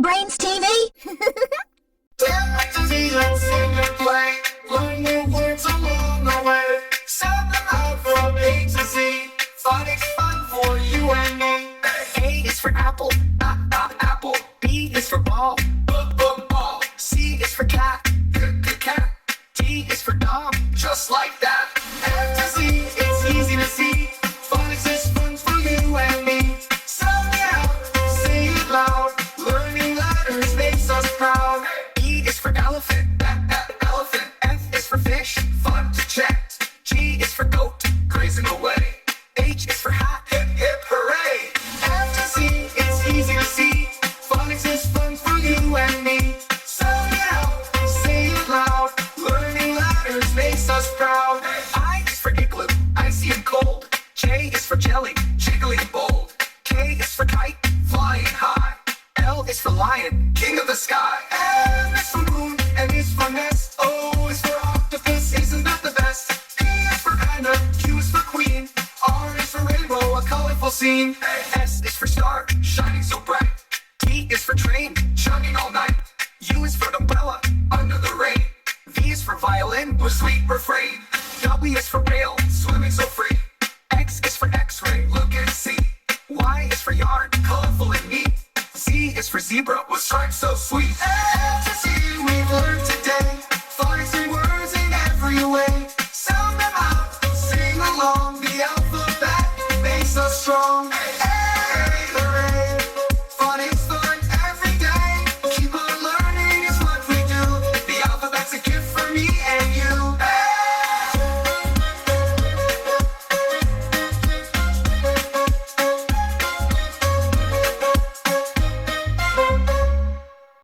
HappyBrains TV? Tap the Z and sing and play. Learn new words along the way. Sound them out from A to Z. Phonics fun for you and me. A is for apple, apple. B is for ball, ball. C is for cat, cat. D is for dog, just like that. F to Z, it's easy to see. Phonics is fun for you and me. Sound it out, say it loud. Learning letters makes us proud. E is for elephant, elephant. F is for fish, fun to check. G is for goat, grazing away. H is for hat, hip hip hooray. F to Z, it's easy to see. Phonics is fun for you and me. Sound it out, say it loud. Learning letters makes us proud. I is for igloo, icy and cold. J is for jelly, jiggly and bold. K is for kite, flying high. L is for lion, king of the sky. M is for moon, N is for nest. O is for octopus, isn't that the best? P is for panda, Q is for queen. R is for rainbow, a colorful scene. S is for star, shining so bright. T is for train, chugging all night. U is for umbrella, under the rain. V is for violin, with sweet refrain. W is for whale, swimming so free. X is for x-ray, look and see. Y is for yard, colorful and neat. Z is for zebra, with stripes so sweet.